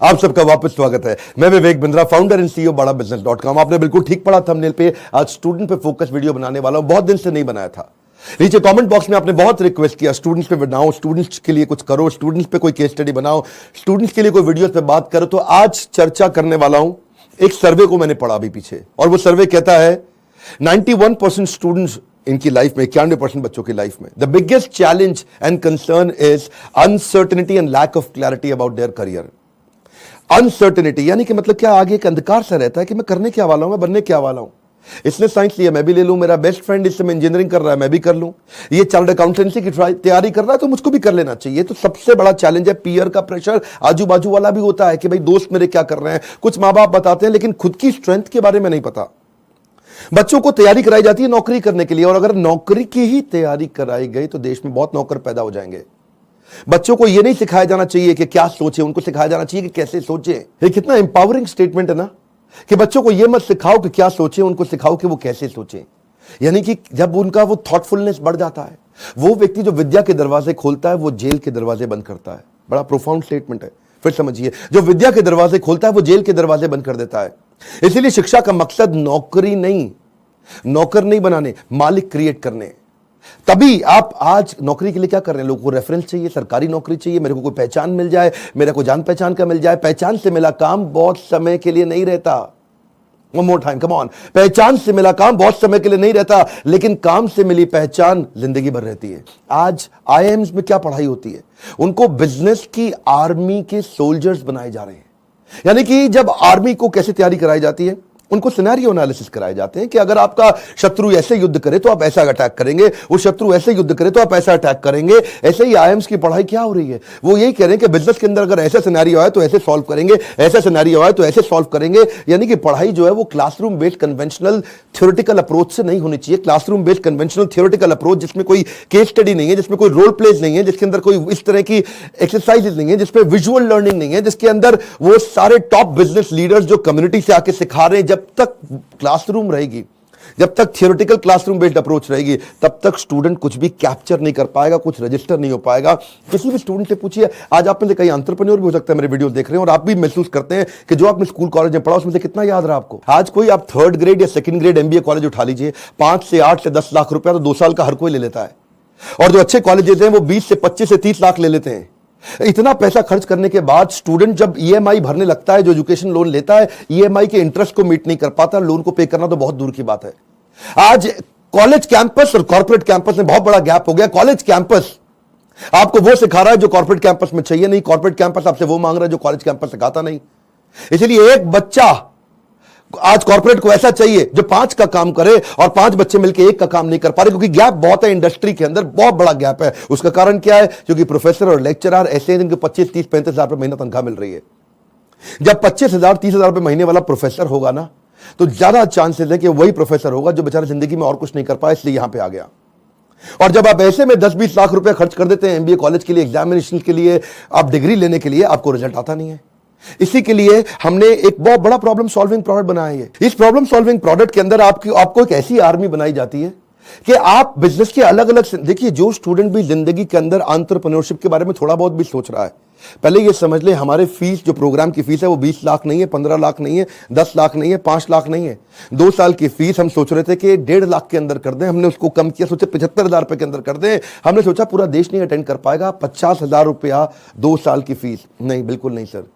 आप सबका वापस स्वागत है। मैं Vivek Bindra, founder and CEO बड़ा बिजनेस.com। आपने बिल्कुल ठीक पढ़ा थंबनेल पे। आज स्टूडेंट पे फोकस वीडियो बनाने वाला हूं, बहुत दिन से नहीं बनाया था। नीचे कमेंट बॉक्स में आपने बहुत रिक्वेस्ट किया स्टूडेंट्स पे बनाओ, स्टूडेंट्स के लिए कुछ करो, स्टूडेंट्स पे कोई केस स्टडी बनाओ, स्टूडेंट्स के लिए कोई वीडियोस पे बात करो। तो आज चर्चा करने वाला हूं एक सर्वे को मैंने पढ़ा अभी पीछे, और वो सर्वे कहता है 91% स्टूडेंट्स इनकी लाइफ में, 91% बच्चों की लाइफ में the biggest challenge and concern is uncertainty and lack of clarity about their career. Uncertainty यानी कि मतलब क्या, आगे एक अंधकार सा रहता है कि मैं करने क्या वाला हूं, मैं बनने क्या वाला हूं। इसने साइंस लिया, मैं भी ले लूं, मेरा बेस्ट फ्रेंड इस समय इंजीनियरिंग कर रहा है, मैं भी कर लूं, ये चार्टर्ड अकाउंटेंसी की तैयारी कर रहा है तो मुझको भी कर लेना चाहिए। तो सबसे बड़ा चैलेंज है पीयर का प्रेशर। आजू बाजू वाला भी होता है कि भाई दोस्त मेरे क्या कर रहे हैं, कुछ माँ बाप बताते हैं, लेकिन खुद की स्ट्रेंथ के बारे में नहीं पता। बच्चों को तैयारी कराई जाती है नौकरी करने के लिए, और अगर नौकरी की ही तैयारी कराई गई तो देश में बहुत नौकर पैदा हो जाएंगे। बच्चों को यह नहीं सिखाया जाना चाहिए कि क्या सोचे, उनको सिखाया जाना चाहिए कि कैसे सोचे। ये कितना एम्पावरिंग स्टेटमेंट है ना, कि बच्चों को यह मत सिखाओ कि क्या सोचे, उनको सिखाओ कि वो कैसे सोचे। यानी कि जब उनका वो थॉटफुलनेस बढ़ जाता है, वो व्यक्ति जो विद्या के दरवाजे खोलता है वो जेल के दरवाजे बंद करता है। बड़ा प्रोफाउंड स्टेटमेंट है, फिर समझिए। जो विद्या के दरवाजे खोलता है वो जेल के दरवाजे बंद कर देता है। इसीलिए शिक्षा का मकसद नौकर नहीं बनाने, मालिक क्रिएट करने। तभी आप आज नौकरी के लिए क्या कर रहे हैं, लोगों को रेफरेंस चाहिए, सरकारी नौकरी चाहिए, मेरे को कोई पहचान मिल जाए, मेरे को जान पहचान का मिल जाए। पहचान से मिला काम बहुत समय के लिए नहीं रहता। One more time, come on। पहचान से मिला काम बहुत समय के लिए नहीं रहता, लेकिन काम से मिली पहचान जिंदगी भर रहती है। आज IIMs में क्या पढ़ाई होती है, उनको बिजनेस की आर्मी के सोल्जर्स बनाए जा रहे हैं। यानी कि जब आर्मी को कैसे तैयारी कराई जाती है, उनको सिनेरियो एनालिसिस कराए जाते हैं कि अगर आपका शत्रु ऐसे युद्ध करे तो आप ऐसा अटैक करेंगे, वो शत्रु ऐसे युद्ध करे तो आप ऐसा अटैक करेंगे। ऐसे ही IIMs की पढ़ाई क्या हो रही है, वो यही कह रहे हैं कि बिजनेस के अंदर अगर ऐसा सिनेरियो आए तो ऐसे सॉल्व करेंगे, ऐसा सिनेरियो आए तो ऐसे सॉल्व करेंगे। यानी कि पढ़ाई जो है वो classroom based conventional theoretical approach से नहीं होनी चाहिए। Classroom based conventional theoretical approach जिसमें कोई केस स्टडी नहीं है, जिसमें कोई रोल प्लेज नहीं है, जिसके अंदर कोई इस तरह की एक्सरसाइजेज नहीं है, जिसमें विजुअल लर्निंग नहीं है, जिसके अंदर वो सारे टॉप बिजनेस लीडर्स जो कम्युनिटी से आके सिखा रहे हैं। जब तक क्लासरूम रहेगी, जब तक थियोरेटिकल क्लासरूम बेस्ड अप्रोच रहेगी, तब तक स्टूडेंट कुछ भी कैप्चर नहीं कर पाएगा, कुछ रजिस्टर नहीं हो पाएगा। किसी भी स्टूडेंट से पूछिए, आज आप में से कई एंटरप्रेन्योर भी हो सकता है मेरे वीडियो देख रहे हैं, और आप भी महसूस करते हैं कि जो आपने स्कूल कॉलेज में पढ़ा उसमें से कितना याद रहा आपको। आज कोई आप 3rd ग्रेड या 2nd ग्रेड MBA कॉलेज उठा लीजिए, 5 से 8 से 10 लाख रुपया तो 2 साल का हर कोई ले लेता है, और जो अच्छे कॉलेजेस हैं वो 20 से 25 से 30 लाख ले लेते हैं। इतना पैसा खर्च करने के बाद स्टूडेंट जब EMI भरने लगता है, जो एजुकेशन लोन लेता है, EMI के इंटरेस्ट को मीट नहीं कर पाता, लोन को पे करना तो बहुत दूर की बात है। आज कॉलेज कैंपस और कॉर्पोरेट कैंपस में बहुत बड़ा गैप हो गया। कॉलेज कैंपस आपको वो सिखा रहा है जो कॉर्पोरेट कैंपस में चाहिए नहीं, कॉर्पोरेट कैंपस आपसे वो मांग रहा है जो कॉलेज कैंपस सिखाता नहीं। इसलिए एक बच्चा आज कॉर्पोरेट को ऐसा चाहिए जो 5 का काम करे, और 5 बच्चे मिलकर 1 का काम नहीं कर पा रहे, क्योंकि गैप बहुत है इंडस्ट्री के अंदर, बहुत बड़ा गैप है। उसका कारण क्या है, क्योंकि प्रोफेसर और लेक्चरर ऐसे हैं जिनको 25, 30, 35 हजार रुपए महीना तनख्वाह मिल रही है। जब 25,000, 30,000 रुपए महीने वाला प्रोफेसर होगा ना, तो ज्यादा चांसेस है कि वही प्रोफेसर होगा जो बेचारा जिंदगी में और कुछ नहीं कर पाया, इसलिए यहां पे आ गया। और जब आप ऐसे में 10-20 लाख रुपए खर्च कर देते हैं MBA कॉलेज के लिए, एग्जामिनेशन के लिए, आप डिग्री लेने के लिए, आपको रिजल्ट आता नहीं है। इसी के लिए हमने एक बहुत बड़ा प्रॉब्लम सॉल्विंग प्रोडक्ट बनाया है। इस प्रॉब्लम सॉल्विंग प्रोडक्ट के अंदर आपको एक ऐसी आर्मी बनाई जाती है कि आप बिजनेस के अलग अलग, देखिए जो स्टूडेंट भी जिंदगी के अंदर एंटरप्रेन्योरशिप के बारे में थोड़ा बहुत भी सोच रहा है, पहले ये समझ ले हमारे फीस, जो प्रोग्राम की फीस है वो 20 लाख नहीं है, 15 लाख नहीं है, 10 लाख नहीं है, 5 लाख नहीं है। 2 साल की फीस हम सोच रहे थे कि 1.5 लाख के अंदर कर दें, हमने उसको कम किया, सोचे 75,000 रुपए के अंदर कर दें। हमने सोचा पूरा देश नहीं अटेंड कर पाएगा, 50,000 रुपया 2 साल की फीस। नहीं, बिल्कुल नहीं सर।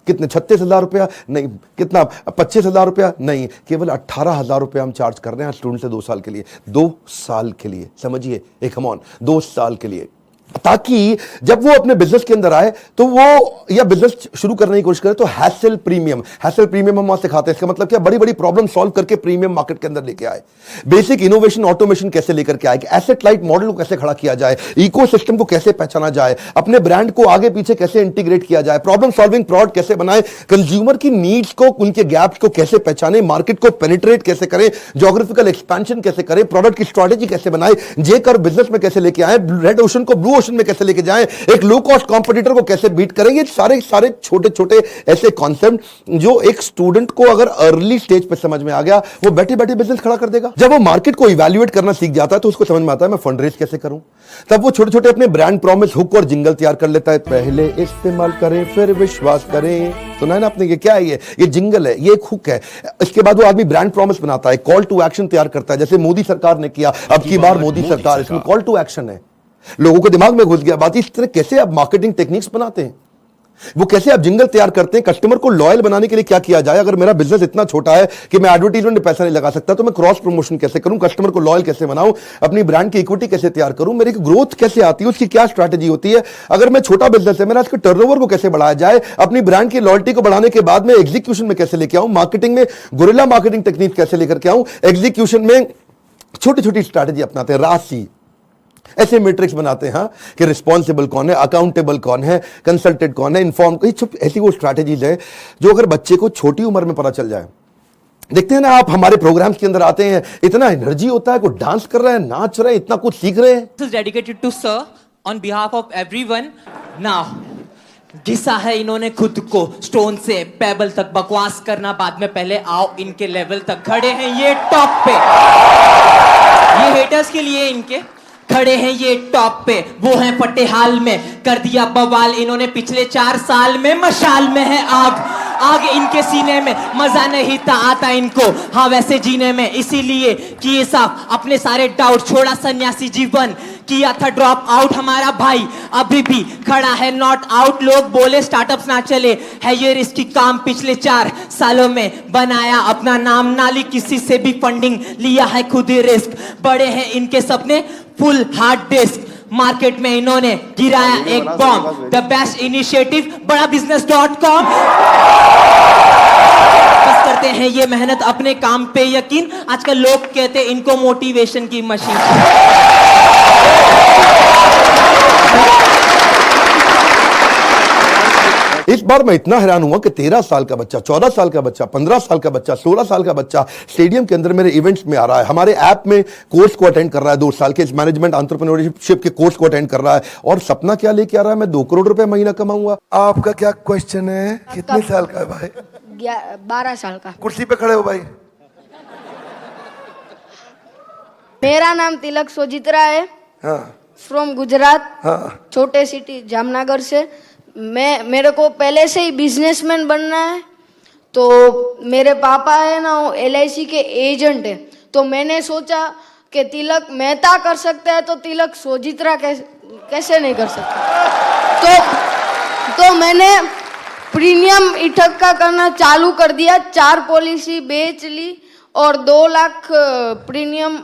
कितने, 36,000 रुपया? नहीं। कितना, 25,000 रुपया? नहीं, केवल 18,000 रुपया हम चार्ज कर रहे हैं स्टूडेंट से 2 साल के लिए। 2 साल के लिए, समझिए, एक कम ऑन 2 साल के लिए, ताकि जब वो अपने बिजनेस के अंदर आए तो वो, या बिजनेस शुरू करने की कोशिश करे तो हैसल प्रीमियम हम वहां सिखाते हैं। इसका मतलब क्या, बड़ी बड़ी प्रॉब्लम सॉल्व करके प्रीमियम मार्केट के अंदर लेके आए, बेसिक इनोवेशन ऑटोमेशन कैसे लेकर के आए, एसेट लाइट मॉडल को कैसे खड़ा किया जाए, इकोसिस्टम को कैसे पहचाना जाए, अपने ब्रांड को आगे पीछे कैसे इंटीग्रेट किया जाए, प्रॉब्लम सॉल्विंग प्रोडक्ट कैसे बनाए, कंज्यूमर की नीड्स को, उनके गैप्स को कैसे पहचाने, मार्केट को पेनिट्रेट कैसे करें, ज्योग्राफिकल एक्सपेंशन कैसे करें, प्रोडक्ट की स्ट्रेटेजी कैसे बनाए, जे कर बिजनेस में कैसे लेके आए, रेड ओशन को ब्लू ओशन में कैसे लेके जाएं, एक लो कॉस्ट कॉम्पिटिटर को कैसे बीट करें, ये सारे सारे छोटे छोटे ऐसे कॉन्सेप्ट जो एक स्टूडेंट को अगर अर्ली स्टेज पे समझ में आ गया, वो बैठे बैठे बिजनेस खड़ा कर देगा। जब वो मार्केट को इवैल्यूएट करना सीख जाता है तो उसको समझ में आता है मैं फंड रेज कैसे करूं। तब वो छोटे छोटे अपने ब्रांड प्रॉमिस, हुक और जिंगल तैयार कर लेता है। पहले इस्तेमाल करें फिर विश्वास करें, सुना है ना आपने? ये क्या है? ये जिंगल है, ये एक हुक है। इसके बाद वो आदमी ब्रांड प्रॉमिस बनाता है, कॉल टू एक्शन तैयार करता है, जैसे मोदी सरकार ने किया, अब की बार मोदी सरकार, इसमें कॉल टू एक्शन है। लोगों को दिमाग में घुस गया बात। इस तरह कैसे आप मार्केटिंग टेक्निक्स बनाते हैं, वो कैसे आप जिंगल तैयार करते हैं, कस्टमर को लॉयल बनाने के लिए क्या किया जाए। अगर मेरा बिजनेस इतना छोटा है कि मैं एडवर्टाइजमेंट में पैसा नहीं लगा सकता, तो मैं क्रॉस प्रमोशन कैसे करूं, कस्टमर को लॉयल कैसे बनाऊं, अपनी ब्रांड की इक्विटी कैसे तैयार करूं, मेरी ग्रोथ कैसे आती है, उसकी क्या स्ट्रैटेजी होती है। अगर मैं छोटा बिजनेस है, मेरा इसके टर्नओवर को कैसे बढ़ाया जाए, अपनी ब्रांड की लॉयल्टी को बढ़ाने के बाद में एग्जीक्यूशन में कैसे लेके आऊं, मार्केटिंग में गुरिल्ला मार्केटिंग टेक्निक कैसे लेकर के आऊं, एग्जीक्यूशन में छोटी छोटी स्ट्रैटेजी अपनाते हैं, राशि ऐसे मैट्रिक्स बनाते हैं कि रिस्पॉन्सिबल कौन है, अकाउंटेबल कौन है, कंसल्टेड कौन है, इन्फॉर्म, ऐसी वो स्ट्रैटेजीज है जो अगर बच्चे को छोटी उम्र में पता चल जाए। देखते हैं ना आप, हमारे प्रोग्राम्स के अंदर आते हैं, इतना एनर्जी होता है, कोई डांस कर रहा है, नाच रहे हैं, इतना कुछ सीख रहे हैं। This is dedicated to sir on behalf of everyone. Now घिसा है इन्होंने खुद को स्टोन से पेबल तक, बकवास करना बाद में, पहले आओ इनके लेवल तक। खड़े हैं ये टॉप पे, ये हेटर्स के लिए इनके खड़े हैं ये टॉप पे, वो हैं फटे हाल में, कर दिया बवाल इन्होंने पिछले 4 साल में। मशाल में है आग, आग इनके सीने में, मजा नहीं था आता इनको हाँ वैसे जीने में। इसीलिए किए साफ अपने सारे डाउट, छोड़ा सन्यासी जीवन, किया था ड्रॉप आउट हमारा भाई, अभी भी खड़ा है नॉट आउट। लोग बोले स्टार्टअप्स ना चले, है ये रिस्की काम, पिछले 4 सालों में बनाया अपना नाम, नाली किसी से भी फंडिंग, लिया है खुद ही रिस्क। बड़े हैं इनके सपने, फुल हार्ड डिस्क, मार्केट में इन्होंने गिराया एक बॉम्ब। द बेस्ट इनिशिएटिव बड़ा business.com, बस करते हैं ये मेहनत अपने काम पे यकीन। आजकल लोग कहते हैं इनको मोटिवेशन की मशीन। इस बार मैं इतना हैरान हुआ कि 13 साल का बच्चा, 14 साल का बच्चा, 15 साल का बच्चा, 16 साल का बच्चा स्टेडियम के अंदर मेरे इवेंट्स में आ रहा है, हमारे ऐप में कोर्स को अटेंड कर रहा है, 2 साल के इस मैनेजमेंट एंटरप्रेन्योरशिप के कोर्स को अटेंड कर रहा है, और सपना क्या लेके आ रहा है, मैं 2 करोड़ रुपए महीना कमाऊंगा। आपका क्या क्वेश्चन है? कितने साल का है भाई? 12 साल का। कुर्सी पे खड़े हो भाई। मेरा नाम तिलक सोजित्रा है, हाँ फ्रॉम गुजरात, हाँ। छोटे सिटी जामनगर से। मेरे को पहले से ही बिजनेसमैन बनना है। तो मेरे पापा है ना, वो LIC के एजेंट है, तो मैंने सोचा कि तिलक मेहता कर सकता है तो तिलक सोजित्रा कैसे नहीं कर सकता। तो मैंने प्रीमियम इकट्ठा करना चालू कर दिया, 4 पॉलिसी बेच ली और 2 लाख प्रीमियम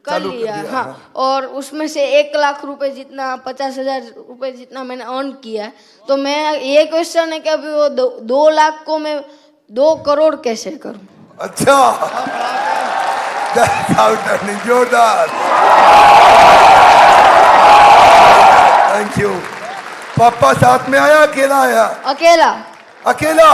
कर लिया। हाँ, और उसमें से 1 लाख रुपए जितना, 50,000 रुपए जितना मैंने अर्न किया है। तो मैं ये क्वेश्चन है कि अभी वो 2 लाख को मैं 2 करोड़ कैसे करूं? अच्छा, जोरदार, थैंक यू। पापा साथ में आया, अकेला आया? अकेला। अकेला।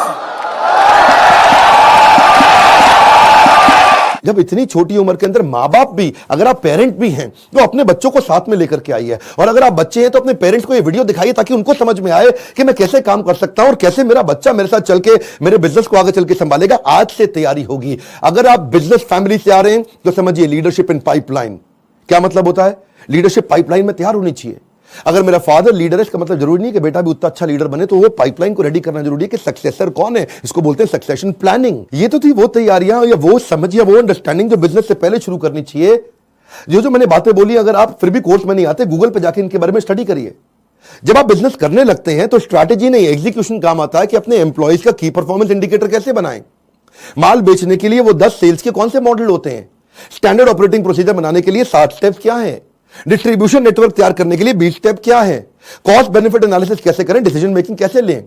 जब इतनी छोटी उम्र के अंदर माँ बाप भी, अगर आप पेरेंट भी हैं तो अपने बच्चों को साथ में लेकर के आइए, और अगर आप बच्चे हैं तो अपने पेरेंट्स को ये वीडियो दिखाइए ताकि उनको समझ में आए कि मैं कैसे काम कर सकता हूं और कैसे मेरा बच्चा मेरे साथ चल के मेरे बिजनेस को आगे चल के संभालेगा। आज से तैयारी होगी। अगर आप बिजनेस फैमिली से आ रहे हैं तो समझिए लीडरशिप इन पाइपलाइन। क्या मतलब होता है? लीडरशिप पाइपलाइन में तैयार होनी चाहिए। अगर मेरा फादर लीडर है, इसका मतलब जरूरी नहीं कि बेटा भी उतना अच्छा लीडर बने, तो वो पाइपलाइन को रेडी करना जरूरी है कि सक्सेसर कौन है, इसको बोलते हैं सक्सेशन प्लानिंग। ये तो थी वो तैयारियां या वो समझ या वो अंडरस्टैंडिंग जो बिजनेस से पहले शुरू करनी चाहिए। जो मैंने बातें बोली, अगर आप फिर भी कोर्स में नहीं आते, गूगल पे जाके इनके बारे में स्टडी करिए। जब आप बिजनेस करने लगते हैं तो स्ट्रैटेजी नहीं, एग्जीक्यूशन काम आता है कि अपने एम्प्लॉइज का की परफॉर्मेंस इंडिकेटर कैसे बनाएं। माल बेचने के लिए वो 10 सेल्स के कौन से मॉडल होते हैं, स्टैंडर्ड ऑपरेटिंग प्रोसीजर बनाने के लिए 7 स्टेप्स क्या है, डिस्ट्रीब्यूशन नेटवर्क तैयार करने के लिए 20 स्टेप क्या है, कॉस्ट बेनिफिट एनालिसिस कैसे करें, डिसीजन मेकिंग कैसे लें।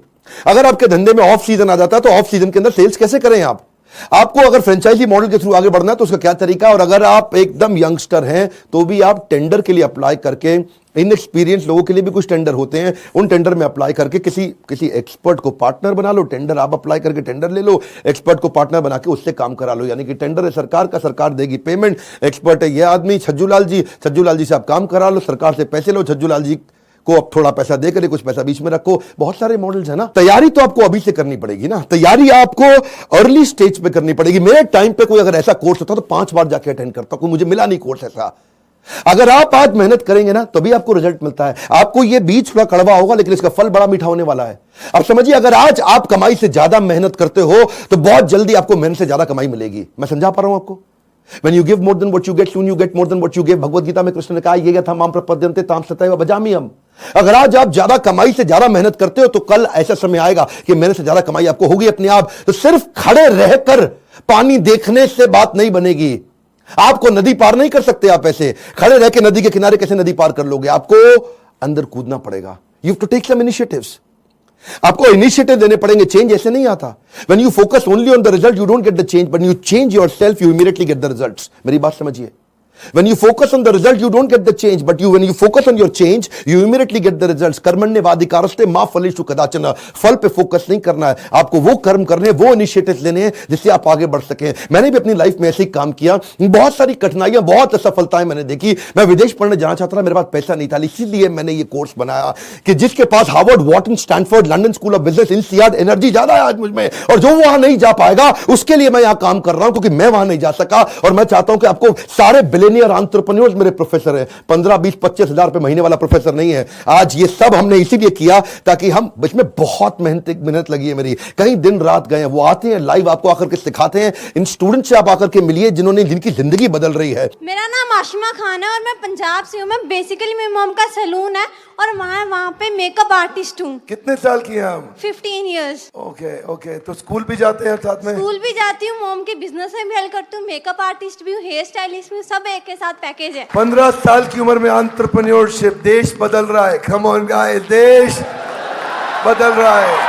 अगर आपके धंधे में ऑफ सीजन आ जाता है तो ऑफ सीजन के अंदर सेल्स कैसे करें आप, आपको अगर फ्रेंचाइजी मॉडल के थ्रू आगे बढ़ना है तो उसका क्या तरीका है, और अगर आप एकदम यंगस्टर हैं तो भी आप टेंडर के लिए अप्लाई करके, इनएक्सपीरियंस लोगों के लिए भी कुछ टेंडर होते हैं, उन टेंडर में अप्लाई करके किसी एक्सपर्ट को पार्टनर बना लो। टेंडर आप अप्लाई करके टेंडर ले लो, एक्सपर्ट को पार्टनर बना के उससे काम करा लो। यानी कि टेंडर है सरकार का, सरकार देगी पेमेंट, एक्सपर्ट है ये आदमी छज्जूलाल जी से आप काम करा लो, सरकार से पैसे लो, छज्जूलाल जी को अब थोड़ा पैसा देकर कुछ पैसा बीच में रखो। बहुत सारे मॉडल्स है ना। तैयारी तो आपको अभी से करनी पड़ेगी ना, तैयारी आपको अर्ली स्टेज पे करनी पड़ेगी। मेरे टाइम पे कोई अगर ऐसा कोर्स होता तो 5 बार जाके अटेंड करता, कोई मुझे मिला नहीं कोर्स ऐसा। अगर आप आज मेहनत करेंगे ना तभी आपको रिजल्ट मिलता है। आपको ये बीज थोड़ा कड़वा होगा लेकिन इसका फल बड़ा मीठा होने वाला है। अब समझिए, अगर आज आप कमाई से ज्यादा मेहनत करते हो तो बहुत जल्दी आपको मेहनत से ज्यादा कमाई मिलेगी। मैं समझा पा रहा हूं आपको? When you give more than what you get, soon you get more than what you give। Bhagavad Gita में कृष्ण ने कहा, ये था माम प्रपद्यन्ते ताम सतैव भजामि हम। अगर आज आप ज्यादा कमाई से ज्यादा मेहनत करते हो तो कल ऐसा समय आएगा कि मेहनत से ज्यादा कमाई आपको होगी अपने आप। तो सिर्फ खड़े रहकर पानी देखने से बात नहीं बनेगी। आपको नदी पार नहीं कर सकते आप ऐसे खड़े रह के। नदी के किनारे कैसे नदी पार कर लोगे? आपको अंदर कूदना पड़ेगा। You have to take some initiatives. आपको इनिशिएटिव देने पड़ेंगे। चेंज ऐसे नहीं आता। When you focus only on the result you don't get the change, but you change yourself you immediately get the results. मेरी बात समझिए। When you focus on the result, you don't get the change, but when you focus on your change, you immediately get the results। कर्मण्येवाधिकारस्ते मा फलेषु कदाचन। फल पे focus नहीं करना है आपको, वो कर्म करने, वो इनिशिएटिव लेने हैं जिससे आप आगे बढ़ सकें। मैंने भी अपनी लाइफ में ऐसे ही काम किया। बहुत सारी कठिनाइयां, बहुत असफलताएं मैंने देखी। मैं विदेश पढ़ने जाना चाहता था, मेरे पास पैसा नहीं था, इसीलिए मैंने ये कोर्स बनाया कि जिसके पास Harvard, Wharton, Stanford, London school of business, INSEAD, energy ज्यादा है आज मुझ में, और जो वहां नहीं जा पाएगा उसके लिए मैं यहां काम कर रहा हूं क्योंकि मैं वहां नहीं जा सका। और मैं चाहता हूं कि आपको सारे बिलियनियर एंटरप्रेन्योर्स मेरे प्रोफेसर हैं। 15, 20, 25 हजार रुपए महीने वाला प्रोफेसर नहीं है आज। ये सब हमने इसीलिए किया ताकि हम, इसमें बहुत मेहनत लगी है मेरी, कई दिन रात गए हैं। वो आते हैं लाइव, आपको आकर के सिखाते हैं। इन स्टूडेंट से आप आकर के मिलिए जिनकी जिंदगी बदल रही है। मेरा नाम आशिमा खान है और मैं पंजाब से हूँ। मैं बेसिकली मेरी मॉम का सैलून है और मैं वहाँ पे मेकअप आर्टिस्ट हूँ। कितने साल की हैं आप? 15 इयर्स। ओके। तो स्कूल भी जाते हैं साथ में? स्कूल भी जाती हूँ, मॉम के बिजनेस में भी हेल्प करती हूँ, मेकअप आर्टिस्ट भी हूँ, हेयर स्टाइलिस्ट भी हूँ, सब एक के साथ पैकेज है। 15 साल की उम्र में एंटरप्रेन्योरशिप, देश बदल रहा है। कम ऑन गाइस, देश बदल रहा है।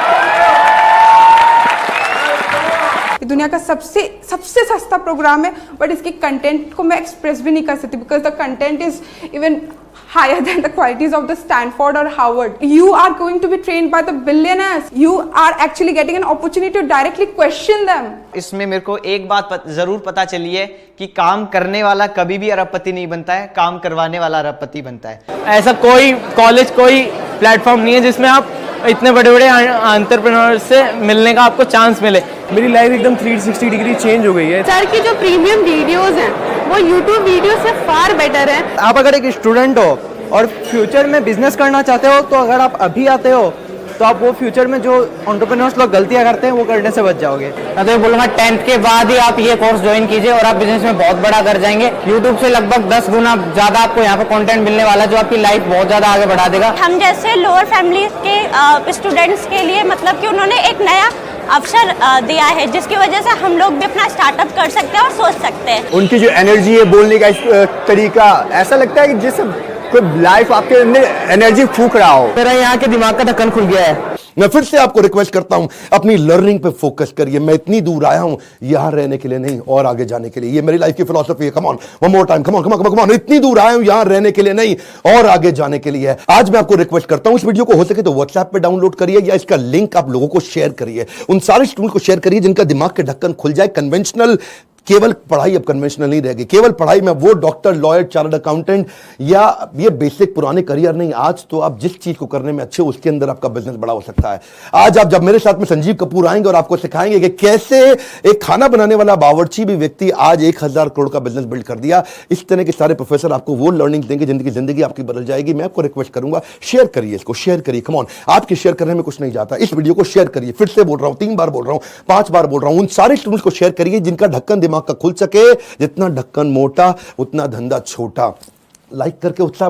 दुनिया का सबसे सस्ता प्रोग्राम है, बट इसके कंटेंट को मैं एक्सप्रेस भी नहीं कर सकती because the content is even higher than the qualities of the Stanford or Harvard. You are going to be trained by the billionaires. You are actually getting an opportunity to directly question them. इसमें मेरे को एक बात जरूर पता चली है कि काम करने वाला कभी भी अरबपति नहीं बनता है, काम करवाने वाला अरबपति बनता है। ऐसा कोई कॉलेज, कोई प्लेटफॉर्म नहीं है जिसमें आप इतने बड़े बड़े एंटरप्रेन्योर से मिलने का आपको चांस मिले। मेरी लाइफ एकदम 360 डिग्री चेंज हो गई है। सर की जो प्रीमियम वीडियोस हैं वो यूट्यूब वीडियो से फार बेटर है। आप अगर एक स्टूडेंट हो और फ्यूचर में बिजनेस करना चाहते हो तो अगर आप अभी आते हो तो आप वो फ्यूचर में जो एंटरप्रेन्योर्स लोग गलतियां करते हैं वो करने से बच जाओगे। मैं तो बोलूँगा 10th के बाद ही आप ये कोर्स ज्वाइन कीजिए और आप बिजनेस में बहुत बड़ा कर जाएंगे। यूट्यूब से लगभग 10 गुना ज्यादा आपको यहाँ पे कंटेंट मिलने वाला है जो आपकी लाइफ बहुत ज्यादा आगे बढ़ा देगा। हम जैसे लोअर फैमिली के स्टूडेंट्स के लिए मतलब कि उन्होंने एक नया अवसर दिया है जिसकी वजह से हम लोग भी अपना स्टार्टअप कर सकते हैं और सोच सकते हैं। उनकी जो एनर्जी है, बोलने का तरीका, ऐसा लगता है कि जैसे कोई लाइफ आपके अंदर एनर्जी फूंक रहा हो। मेरा यहाँ के दिमाग का ढक्कन खुल गया है। मैं फिर से आपको रिक्वेस्ट करता हूं, अपनी लर्निंग पे फोकस करिए। मैं इतनी दूर आया हूं यहां रहने के लिए नहीं, और आगे जाने के लिए। ये मेरी लाइफ की फिलॉसफी है। Come on, one more time, come on. इतनी दूर आया हूं यहां रहने के लिए नहीं, और आगे जाने के लिए। आज मैं आपको रिक्वेस्ट करता हूं, इस वीडियो को हो सके तो व्हाट्सएप पे डाउनलोड करिए या इसका लिंक आप लोगों को शेयर करिए। उन सारे स्टूडेंट को शेयर करिए जिनका दिमाग के ढक्कन खुल जाए। कन्वेंशनल केवल पढ़ाई अब कन्वेंशनल नहीं रहेगी। केवल पढ़ाई में वो डॉक्टर, लॉयर, चार्टर्ड अकाउंटेंट या ये बेसिक पुराने करियर नहीं। आज तो आप जिस चीज को करने में अच्छे, उसके अंदर आपका बिजनेस बड़ा हो सकता है। आज आप जब मेरे साथ में संजीव कपूर आएंगे और आपको सिखाएंगे कि कैसे एक खाना बनाने वाला बावर्ची भी व्यक्ति आज 1000 करोड़ का बिजनेस बिल्ड कर दिया। इस तरह के सारे प्रोफेसर आपको वो लर्निंग देंगे जिंदगी आपकी बदल जाएगी। मैं आपको रिक्वेस्ट करूंगा, शेयर करिए इसको, शेयर करिए। कम ऑन, आपके शेयर करने में कुछ नहीं जाता। इस वीडियो को शेयर करिए। फिर से बोल रहा हूं, 3 बार बोल रहा हूं, 5 बार बोल रहा हूं। उन सारे स्टूडेंट्स को शेयर करिए जिनका ढक्कन दिमाग का खुल सके। जितना ढक्कन मोटा उतना धंधा छोटा। लाइक करके उत्साह